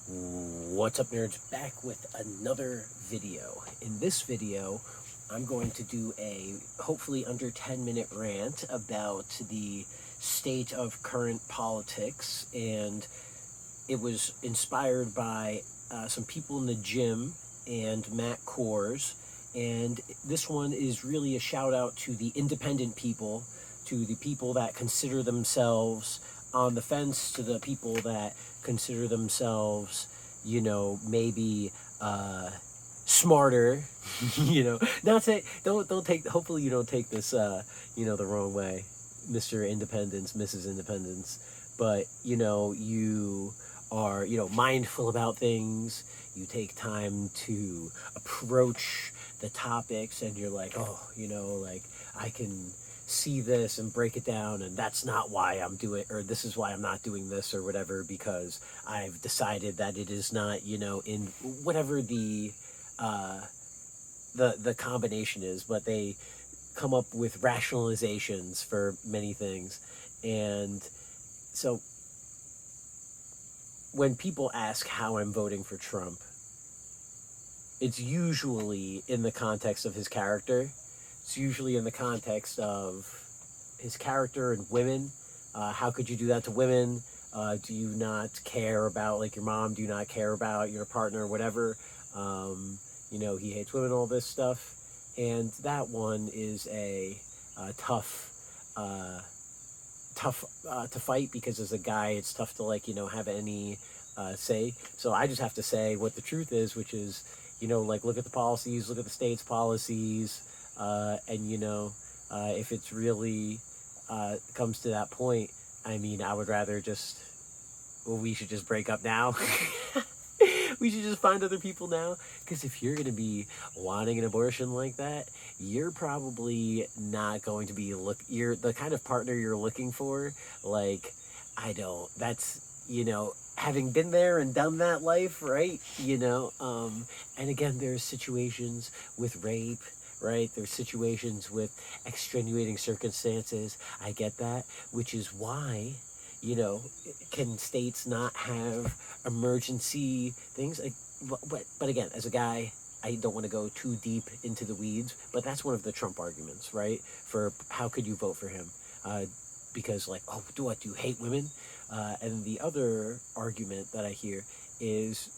What's up, nerds? Back with another video. In this video, I'm going to do a hopefully under 10-minute rant about the state of current politics, and it was inspired by some people in the gym and Matt Kors. And this one is really a shout out to the independent people, to the people that consider themselves on the fence, to the people that consider themselves, maybe smarter, not say, don't take, hopefully you don't take this, the wrong way, Mr. Independence, Mrs. Independence, but, you are, mindful about things, you take time to approach the topics, and you're like, oh, like, I can see this and break it down, and that's not why I'm doing, or this is why I'm not doing this or whatever, because I've decided that it is not, in whatever the combination is, but they come up with rationalizations for many things. And so when people ask how I'm voting for Trump, it's usually in the context of his character. It's usually in the context of his character and women. How could you do that to women? Do you not care about, like, your mom? Do you not care about your partner, whatever? He hates women, all this stuff. And that one is a tough to fight, because as a guy, it's tough to, like, have any say. So I just have to say what the truth is, which is, like, look at the policies, look at the state's policies, and if it's really comes to that point, I mean, I would rather just, well, we should just break up now. We should just find other people now, because if you're going to be wanting an abortion like that, you're probably not going to be you're the kind of partner you're looking for. Like, that's, having been there and done that life, right? And again, there's situations with rape, right? There's situations with extenuating circumstances. I get that, which is why, can states not have emergency things? Like, but again, as a guy, I don't want to go too deep into the weeds, but that's one of the Trump arguments, right? For how could you vote for him? Because, like, oh, do you hate women? And the other argument that I hear is,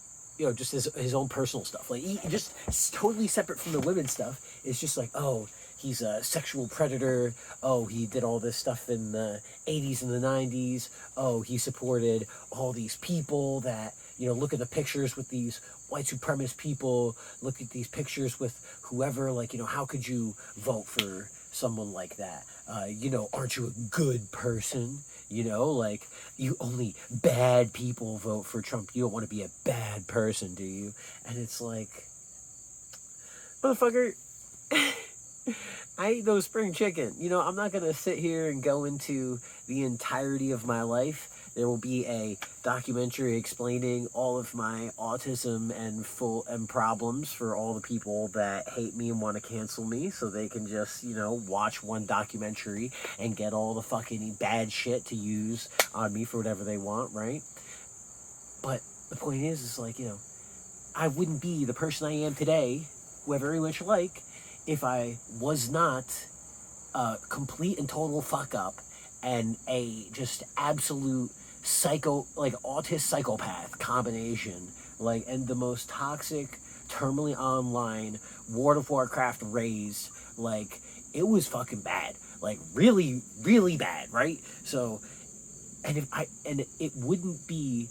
just his own personal stuff. Like, he just, it's totally separate from the women stuff. It's just like, oh, he's a sexual predator. Oh, he did all this stuff in the 80s and the 90s. Oh, he supported all these people that, look at the pictures with these white supremacist people. Look at these pictures with whoever, like, how could you vote for someone like that? Aren't you a good person? Like, you only bad people vote for Trump. You don't want to be a bad person, do you? And it's like, motherfucker, I ate those spring chicken. I'm not going to sit here and go into the entirety of my life. There will be a documentary explaining all of my autism and problems for all the people that hate me and want to cancel me, so they can just, watch one documentary and get all the fucking bad shit to use on me for whatever they want, right? But the point is like, I wouldn't be the person I am today, who I very much like, if I was not a complete and total fuck up and a just absolute autistic psychopath combination, like, and the most toxic, terminally online, World of Warcraft raised, like, it was fucking bad, like, really, really bad, right? So, and it wouldn't be,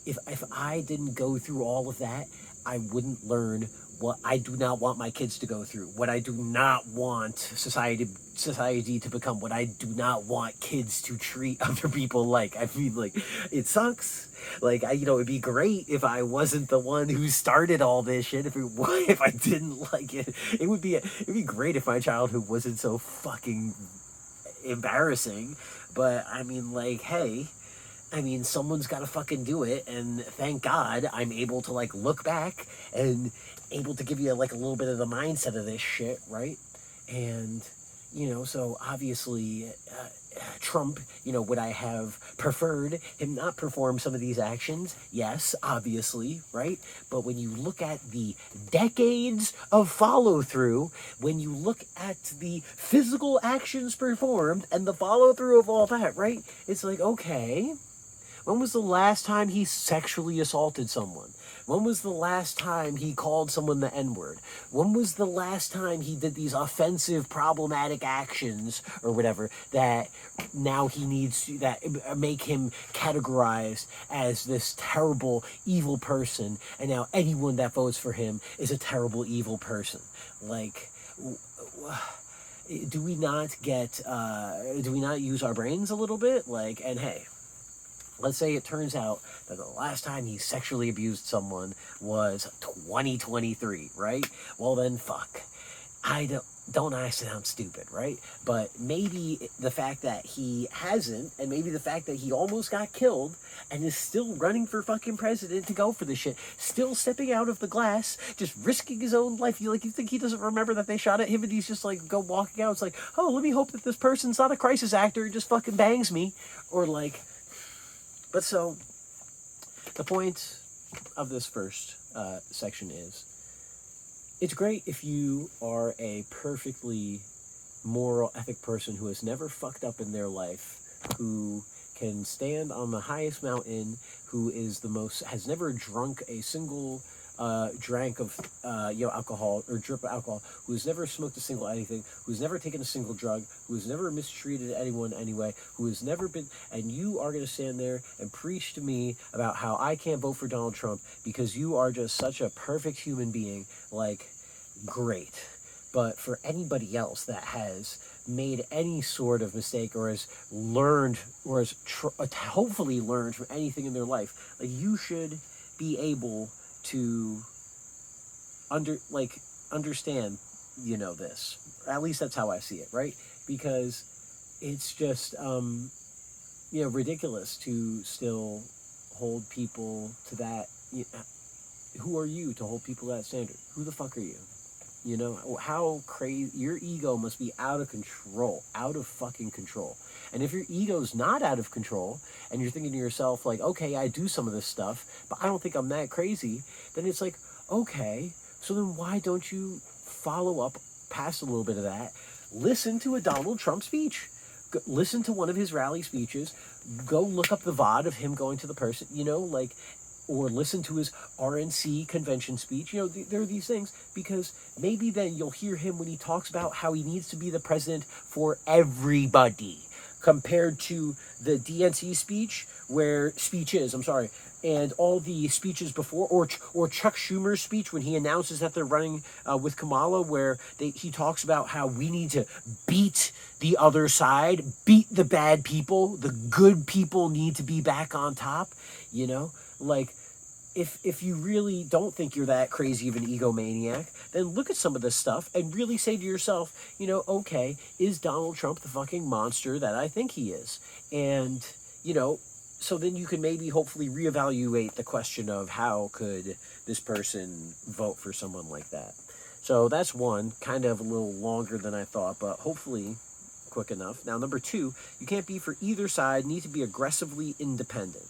if I didn't go through all of that, I wouldn't learn what I do not want my kids to go through, what I do not want society to become, what I do not want kids to treat other people like. I mean, like, it sucks. Like, it'd be great if I wasn't the one who started all this shit. If I didn't like it, it'd be great if my childhood wasn't so fucking embarrassing. But I mean, like, hey, someone's got to fucking do it, and thank God I'm able to, like, look back and able to give you, like, a little bit of the mindset of this shit, right? And, so obviously, Trump, would I have preferred him not perform some of these actions? Yes, obviously, right? But when you look at the decades of follow through, when you look at the physical actions performed and the follow through of all that, right? It's like, okay, when was the last time he sexually assaulted someone? When was the last time he called someone the N-word? When was the last time he did these offensive, problematic actions or whatever that now he needs to, that make him categorized as this terrible, evil person, and now anyone that votes for him is a terrible, evil person? Like, do we not use our brains a little bit? Like, and hey, let's say it turns out that the last time he sexually abused someone was 2023, right? Well then, fuck. Don't I sound stupid, right? But maybe the fact that he hasn't, and maybe the fact that he almost got killed and is still running for fucking president to go for this shit, still stepping out of the glass, just risking his own life. You think he doesn't remember that they shot at him and he's just like go walking out? It's like, oh, let me hope that this person's not a crisis actor and just fucking bangs me, or like. But so, the point of this first section is, it's great if you are a perfectly moral, ethic person who has never fucked up in their life, who can stand on the highest mountain, who is has never drunk a single drank of alcohol or drip of alcohol, who's never smoked a single anything, who's never taken a single drug, who's never mistreated anyone anyway, who has never been, and you are going to stand there and preach to me about how I can't vote for Donald Trump because you are just such a perfect human being. Like, great. But for anybody else that has made any sort of mistake or has learned or has hopefully learned from anything in their life, like, you should be able to understand, this. At least that's how I see it, right? Because it's just, ridiculous to still hold people to that. Who are you to hold people to that standard? Who the fuck are you? How crazy, your ego must be out of control, out of fucking control. And if your ego's not out of control, and you're thinking to yourself, like, okay, I do some of this stuff, but I don't think I'm that crazy, then it's like, okay, so then why don't you follow up past a little bit of that? Listen to a Donald Trump speech. Listen to one of his rally speeches. Go look up the VOD of him going to the person, or listen to his RNC convention speech. There are these things, because maybe then you'll hear him when he talks about how he needs to be the president for everybody, compared to the DNC speeches, and all the speeches before, or Chuck Schumer's speech when he announces that they're running with Kamala, where he talks about how we need to beat the other side, beat the bad people, the good people need to be back on top, Like, if you really don't think you're that crazy of an egomaniac, then look at some of this stuff and really say to yourself, okay, is Donald Trump the fucking monster that I think he is? And, so then you can maybe hopefully reevaluate the question of how could this person vote for someone like that. So that's one, kind of a little longer than I thought, but hopefully quick enough. Now, number two, you can't be for either side, need to be aggressively independent.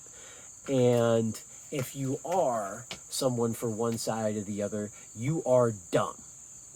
And if you are someone for one side or the other, you are dumb.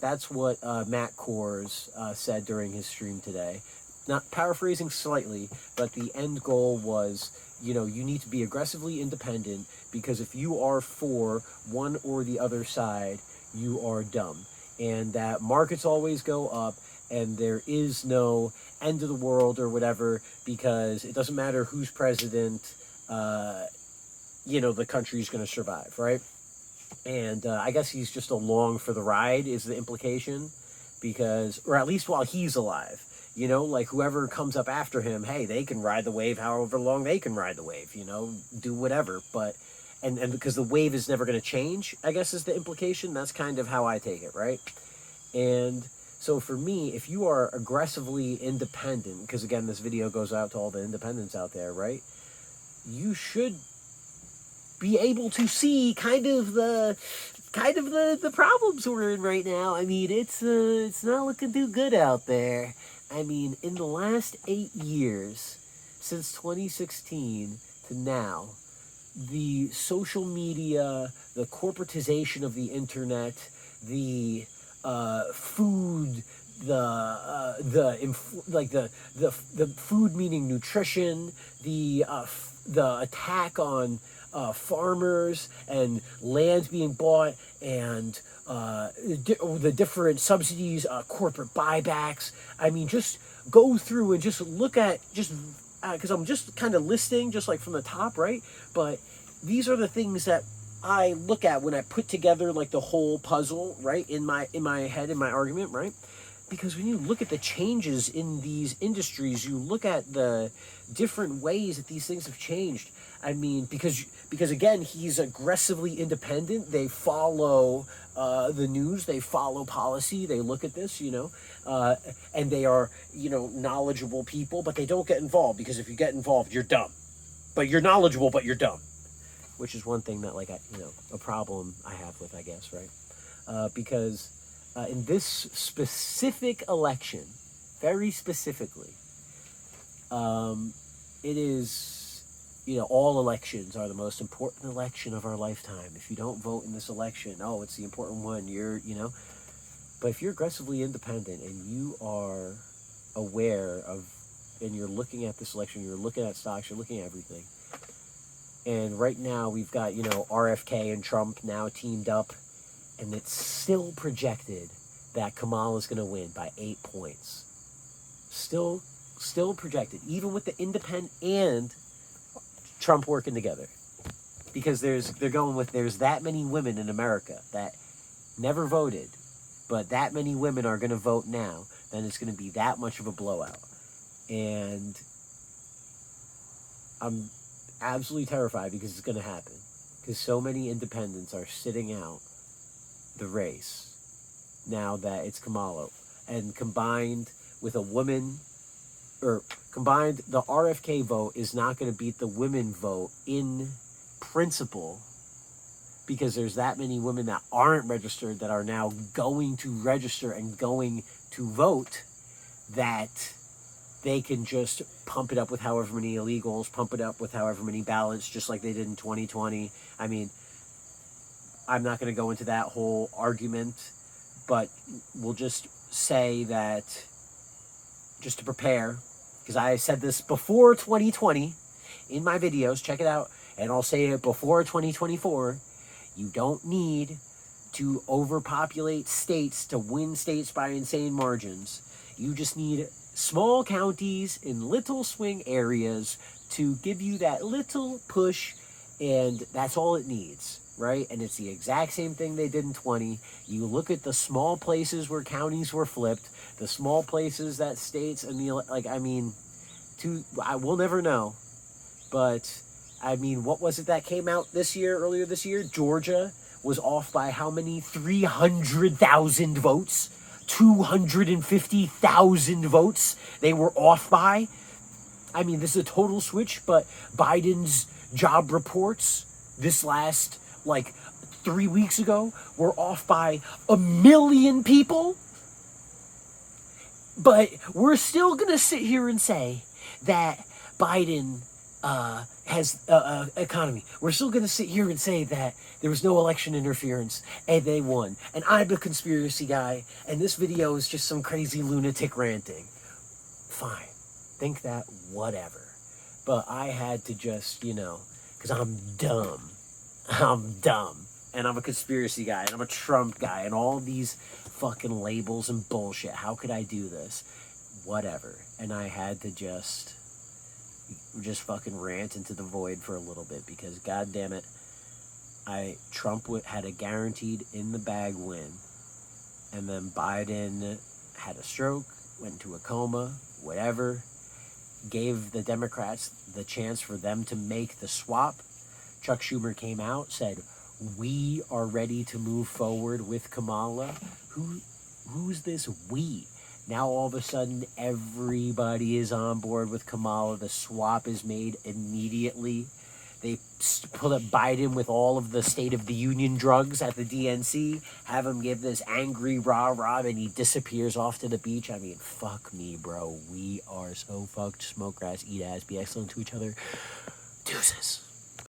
That's what Matt Kors said during his stream today. Not paraphrasing slightly, but the end goal was, you need to be aggressively independent, because if you are for one or the other side, you are dumb. And that markets always go up, and there is no end of the world or whatever, because it doesn't matter who's president, the country's going to survive, right? And I guess he's just along for the ride is the implication, because, or at least while he's alive, like whoever comes up after him, hey, they can ride the wave however long they can ride the wave, do whatever. But, and because the wave is never going to change, I guess is the implication. That's kind of how I take it, right? And so for me, if you are aggressively independent, because again, this video goes out to all the independents out there, right? You should be able to see kind of the problems we're in right now. I mean, it's not looking too good out there. I mean, in the last 8 years, since 2016 to now, the social media, the corporatization of the internet, the food, the food meaning nutrition, the attack on farmers and land being bought, and the different subsidies, corporate buybacks. I mean, just go through and just look at just because I'm just kind of listing just like from the top, right? But these are the things that I look at when I put together like the whole puzzle, right? In my head, in my argument, right? Because when you look at the changes in these industries, you look at the different ways that these things have changed. I mean, because again, he's aggressively independent. They follow the news, they follow policy, they look at this, and they are, knowledgeable people, but they don't get involved, because if you get involved, you're dumb. But you're knowledgeable, but you're dumb. Which is one thing that, a problem I have with, I guess, right? Because in this specific election, very specifically, it is, all elections are the most important election of our lifetime. If you don't vote in this election, oh, it's the important one, But if you're aggressively independent and you are aware of, and you're looking at this election, you're looking at stocks, you're looking at everything, and right now we've got, RFK and Trump now teamed up, and it's still projected that Kamala is going to win by 8 points. Still projected, even with the independent and Trump working together. Because there's that many women in America that never voted, but that many women are going to vote now, then it's going to be that much of a blowout. And I'm absolutely terrified because it's going to happen. Because so many independents are sitting out the race now that it's Kamala. And combined with a woman, combined, the RFK vote is not going to beat the women vote in principle, because there's that many women that aren't registered that are now going to register and going to vote, that they can just pump it up with however many illegals, pump it up with however many ballots, just like they did in 2020. I mean, I'm not going to go into that whole argument, but we'll just say that, just to prepare, because I said this before 2020 in my videos, check it out, and I'll say it before 2024, you don't need to overpopulate states to win states by insane margins. You just need small counties in little swing areas to give you that little push, and that's all it needs, right? And it's the exact same thing they did in 20. You look at the small places where counties were flipped, the small places that states, and we'll never know, but I mean, what was it that came out earlier this year? Georgia was off by how many? 300,000 votes? 250,000 votes they were off by? I mean, this is a total switch, but Biden's job reports this last, 3 weeks ago were off by 1 million people? But we're still going to sit here and say that Biden has economy. We're still going to sit here and say that there was no election interference and they won. And I'm a conspiracy guy, and this video is just some crazy lunatic ranting. Fine. Think that, whatever. But I had to just, because I'm dumb. I'm dumb. And I'm a conspiracy guy, and I'm a Trump guy, and all these fucking labels and bullshit. How could I do this? Whatever. And I had to just fucking rant into the void for a little bit, because god damn it, Trump had a guaranteed in the bag win, and then Biden had a stroke, went into a coma, whatever, gave the Democrats the chance for them to make the swap. Chuck Schumer came out, said, we are ready to move forward with Kamala. Who's this we? Now all of a sudden everybody is on board with Kamala. The swap is made immediately. They put up Biden with all of the State of the Union drugs at the DNC, have him give this angry rah-rah, and he disappears off to the beach. I mean, fuck me, bro. We are so fucked. Smoke grass, eat ass, be excellent to each other. Deuces.